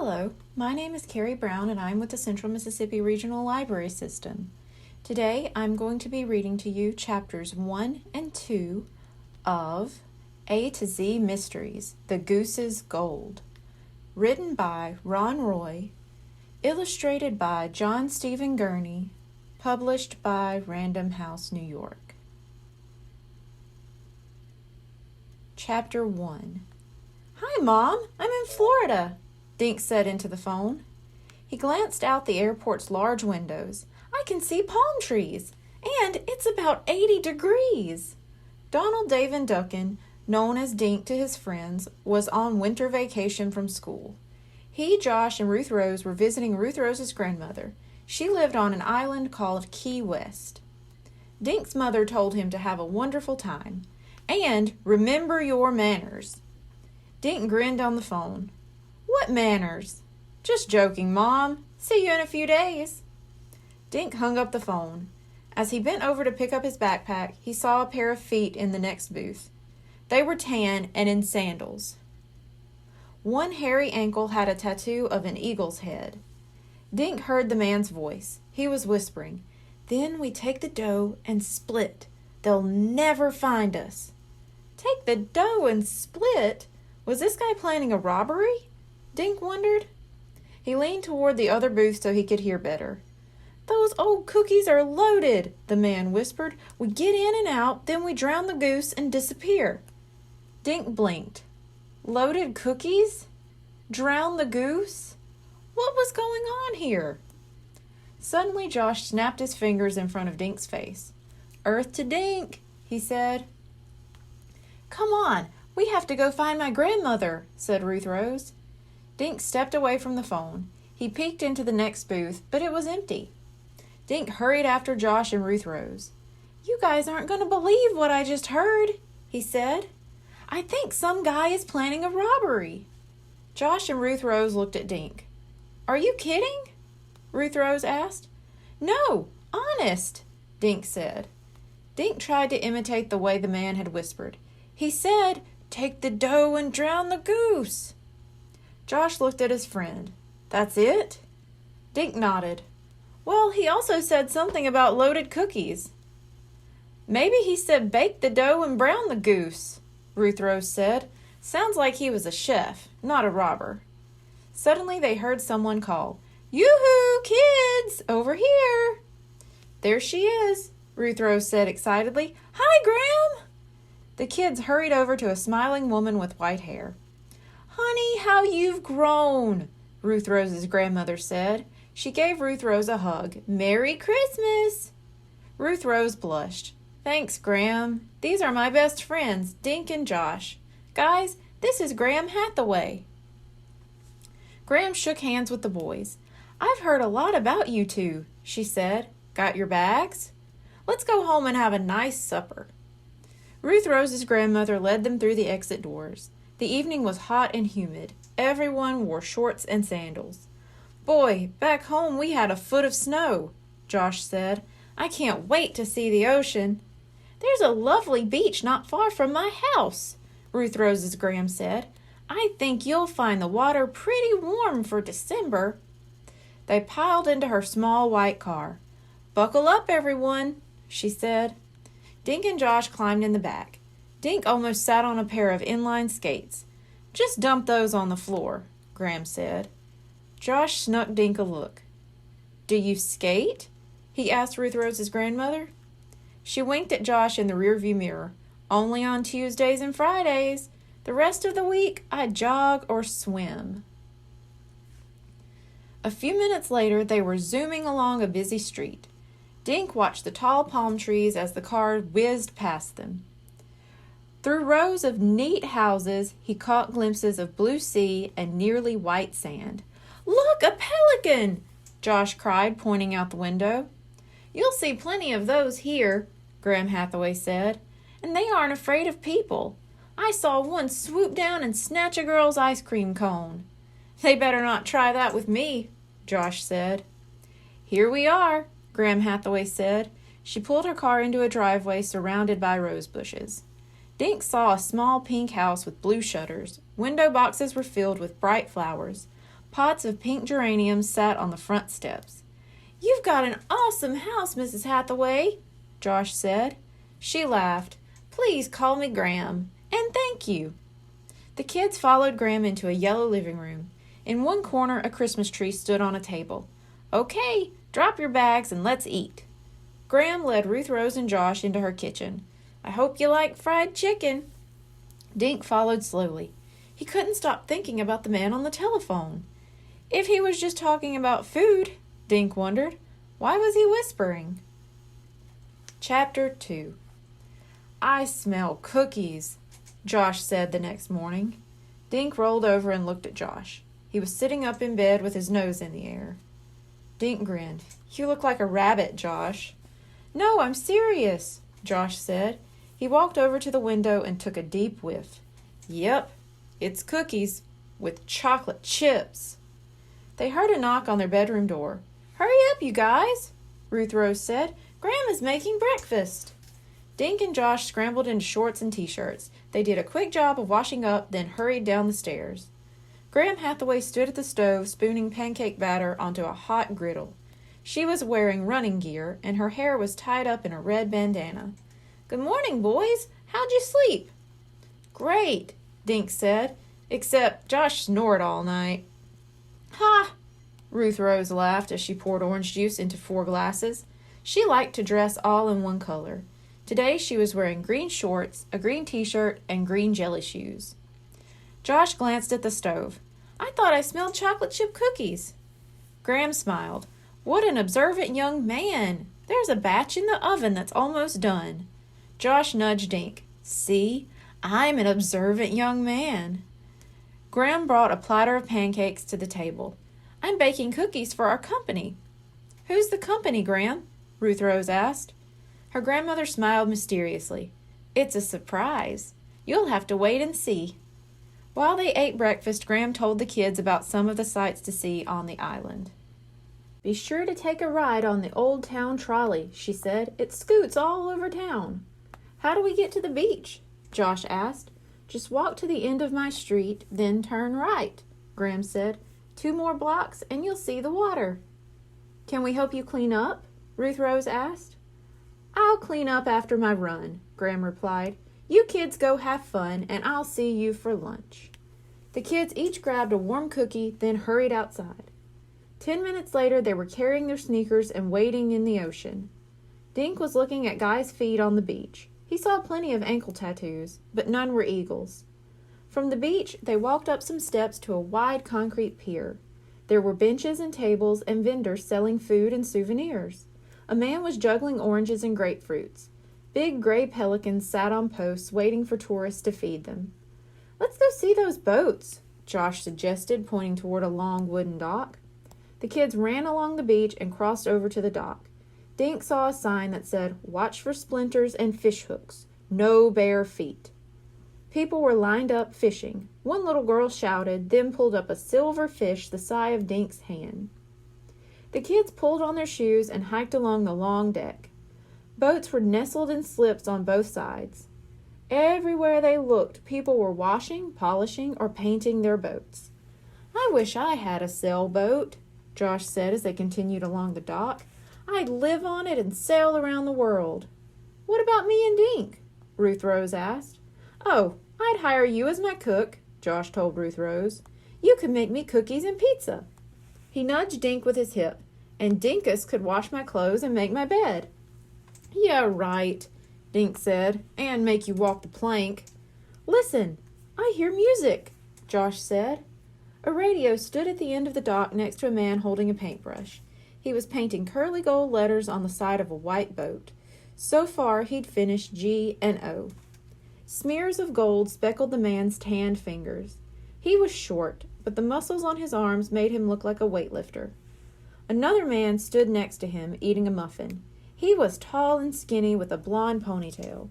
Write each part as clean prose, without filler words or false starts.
Hello, my name is Carrie Brown and I'm with the Central Mississippi Regional Library System. Today I'm going to be reading to you chapters 1 and 2 of A to Z Mysteries, The Goose's Gold, written by Ron Roy, illustrated by John Stephen Gurney, published by Random House, New York. Chapter 1. Hi, Mom. I'm in Florida, Dink said into the phone. He glanced out the airport's large windows. I can see palm trees, and it's about 80 degrees. Donald David Duncan, known as Dink to his friends, was on winter vacation from school. He, Josh, and Ruth Rose were visiting Ruth Rose's grandmother. She lived on an island called Key West. Dink's mother told him to have a wonderful time. And remember your manners. Dink grinned on the phone. What manners? Just joking, Mom. See you in a few days. Dink hung up the phone. As he bent over to pick up his backpack, he saw a pair of feet in the next booth. They were tan and in sandals. One hairy ankle had a tattoo of an eagle's head. Dink heard the man's voice. He was whispering, "Then we take the dough and split. They'll never find us." Take the dough and split? Was this guy planning a robbery? Dink wondered. He leaned toward the other booth so he could hear better. Those old cookies are loaded, the man whispered. We get in and out, then we drown the goose and disappear. Dink blinked. Loaded cookies? Drown the goose? What was going on here? Suddenly Josh snapped his fingers in front of Dink's face. Earth to Dink, he said. Come on, we have to go find my grandmother, said Ruth Rose. Dink stepped away from the phone. He peeked into the next booth, but it was empty. Dink hurried after Josh and Ruth Rose. You guys aren't going to believe what I just heard, he said. I think some guy is planning a robbery. Josh and Ruth Rose looked at Dink. Are you kidding? Ruth Rose asked. No, honest, Dink said. Dink tried to imitate the way the man had whispered. He said, take the dough and drown the goose. Josh looked at his friend. That's it? Dink nodded. Well, he also said something about loaded cookies. Maybe he said bake the dough and brown the goose, Ruth Rose said. Sounds like he was a chef, not a robber. Suddenly they heard someone call, Yoo-hoo, kids, over here. There she is, Ruth Rose said excitedly. Hi, Gram. The kids hurried over to a smiling woman with white hair. Honey, how you've grown, Ruth Rose's grandmother said. She gave Ruth Rose a hug. Merry Christmas! Ruth Rose blushed. Thanks, Gram. These are my best friends, Dink and Josh. Guys, this is Graham Hathaway. Graham shook hands with the boys. I've heard a lot about you two, she said. Got your bags? Let's go home and have a nice supper. Ruth Rose's grandmother led them through the exit doors. The evening was hot and humid. Everyone wore shorts and sandals. Boy, back home we had a foot of snow, Josh said. I can't wait to see the ocean. There's a lovely beach not far from my house, Ruth Rose's Gram said. I think you'll find the water pretty warm for December. They piled into her small white car. Buckle up, everyone, she said. Dink and Josh climbed in the back. Dink almost sat on a pair of inline skates. Just dump those on the floor, Gram said. Josh snuck Dink a look. Do you skate? He asked Ruth Rose's grandmother. She winked at Josh in the rearview mirror. Only on Tuesdays and Fridays. The rest of the week, I jog or swim. A few minutes later, they were zooming along a busy street. Dink watched the tall palm trees as the car whizzed past them. Through rows of neat houses, he caught glimpses of blue sea and nearly white sand. Look, a pelican! Josh cried, pointing out the window. You'll see plenty of those here, Graham Hathaway said, and they aren't afraid of people. I saw one swoop down and snatch a girl's ice cream cone. They better not try that with me, Josh said. Here we are, Graham Hathaway said. She pulled her car into a driveway surrounded by rose bushes. Dink saw a small pink house with blue shutters. Window boxes were filled with bright flowers. Pots of pink geraniums sat on the front steps. "You've got an awesome house, Mrs. Hathaway," Josh said. She laughed. "Please call me Graham, and thank you." The kids followed Graham into a yellow living room. In one corner, a Christmas tree stood on a table. "Okay, drop your bags and let's eat." Graham led Ruth Rose and Josh into her kitchen. "I hope you like fried chicken." Dink followed slowly. He couldn't stop thinking about the man on the telephone. If he was just talking about food, Dink wondered, why was he whispering? Chapter 2. "I smell cookies," Josh said the next morning. Dink rolled over and looked at Josh. He was sitting up in bed with his nose in the air. Dink grinned. "You look like a rabbit, Josh." "No, I'm serious," Josh said. He walked over to the window and took a deep whiff. "Yep, it's cookies with chocolate chips." They heard a knock on their bedroom door. "Hurry up, you guys," Ruth Rose said. "Graham is making breakfast." Dink and Josh scrambled into shorts and t-shirts. They did a quick job of washing up, then hurried down the stairs. Graham Hathaway stood at the stove, spooning pancake batter onto a hot griddle. She was wearing running gear, and her hair was tied up in a red bandana. "Good morning, boys. How'd you sleep?" "Great," Dink said, "except Josh snored all night." "Ha!" Ruth Rose laughed as she poured orange juice into 4 glasses. She liked to dress all in one color. Today she was wearing green shorts, a green t-shirt, and green jelly shoes. Josh glanced at the stove. "I thought I smelled chocolate chip cookies." Graham smiled. "What an observant young man! There's a batch in the oven that's almost done." Josh nudged Dink. "See? I'm an observant young man." Graham brought a platter of pancakes to the table. "I'm baking cookies for our company." "Who's the company, Graham?" Ruth Rose asked. Her grandmother smiled mysteriously. "It's a surprise. You'll have to wait and see." While they ate breakfast, Graham told the kids about some of the sights to see on the island. "Be sure to take a ride on the old town trolley," she said. "It scoots all over town." "How do we get to the beach?" Josh asked. "Just walk to the end of my street, then turn right," Graham said. 2 more blocks and you'll see the water." "Can we help you clean up?" Ruth Rose asked. "I'll clean up after my run," Graham replied. "You kids go have fun, and I'll see you for lunch." The kids each grabbed a warm cookie, then hurried outside. 10 minutes later, they were carrying their sneakers and wading in the ocean. Dink was looking at Guy's feet on the beach. He saw plenty of ankle tattoos, but none were eagles. From the beach, they walked up some steps to a wide concrete pier. There were benches and tables and vendors selling food and souvenirs. A man was juggling oranges and grapefruits. Big gray pelicans sat on posts waiting for tourists to feed them. "Let's go see those boats," Josh suggested, pointing toward a long wooden dock. The kids ran along the beach and crossed over to the dock. Dink saw a sign that said, "Watch for splinters and fish hooks. No bare feet." People were lined up fishing. One little girl shouted, then pulled up a silver fish the size of Dink's hand. The kids pulled on their shoes and hiked along the long deck. Boats were nestled in slips on both sides. Everywhere they looked, people were washing, polishing, or painting their boats. "I wish I had a sailboat," Josh said as they continued along the dock. "I'd live on it and sail around the world." "What about me and Dink?" Ruth Rose asked. "Oh, I'd hire you as my cook," Josh told Ruth Rose. "You could make me cookies and pizza." He nudged Dink with his hip, "And Dinkus could wash my clothes and make my bed." "Yeah, right," Dink said, "and make you walk the plank." "Listen, I hear music," Josh said. A radio stood at the end of the dock next to a man holding a paintbrush. He was painting curly gold letters on the side of a white boat. So far, he'd finished G and O. Smears of gold speckled the man's tanned fingers. He was short, but the muscles on his arms made him look like a weightlifter. Another man stood next to him, eating a muffin. He was tall and skinny with a blonde ponytail.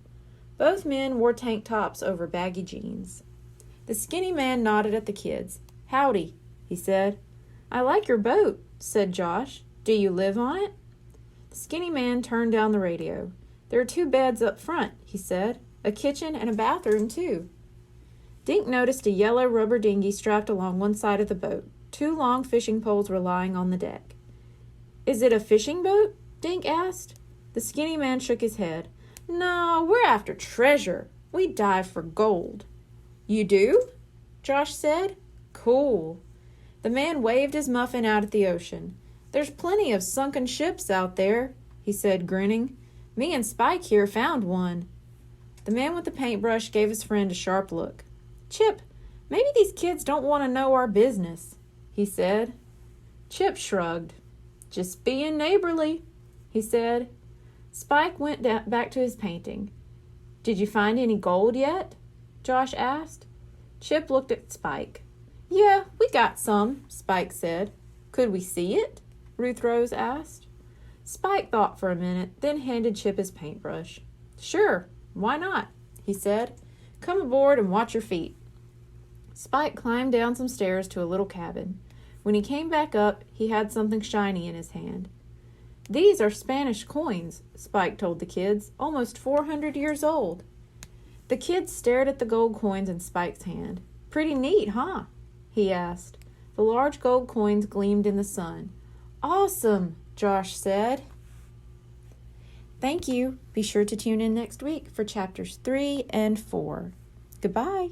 Both men wore tank tops over baggy jeans. The skinny man nodded at the kids. "Howdy," he said. "I like your boat," said Josh. "Do you live on it?" The skinny man turned down the radio. "There are 2 beds up front," he said. "A kitchen and a bathroom, too." Dink noticed a yellow rubber dinghy strapped along one side of the boat. 2 long fishing poles were lying on the deck. "Is it a fishing boat?" Dink asked. The skinny man shook his head. "No, we're after treasure. We dive for gold." "You do?" Josh said. "Cool." The man waved his muffin out at the ocean. "There's plenty of sunken ships out there," he said, grinning. "Me and Spike here found one." The man with the paintbrush gave his friend a sharp look. "Chip, maybe these kids don't want to know our business," he said. Chip shrugged. "Just being neighborly," he said. Spike went back to his painting. "Did you find any gold yet?" Josh asked. Chip looked at Spike. "Yeah, we got some," Spike said. "Could we see it?" Ruth Rose asked. Spike thought for a minute, then handed Chip his paintbrush. "Sure, why not?" he said. "Come aboard and watch your feet." Spike climbed down some stairs to a little cabin. When he came back up, he had something shiny in his hand. "These are Spanish coins," Spike told the kids, "almost 400 years old." The kids stared at the gold coins in Spike's hand. "Pretty neat, huh?" he asked. The large gold coins gleamed in the sun. "Awesome," Josh said. Thank you. Be sure to tune in next week for chapters 3 and 4. Goodbye.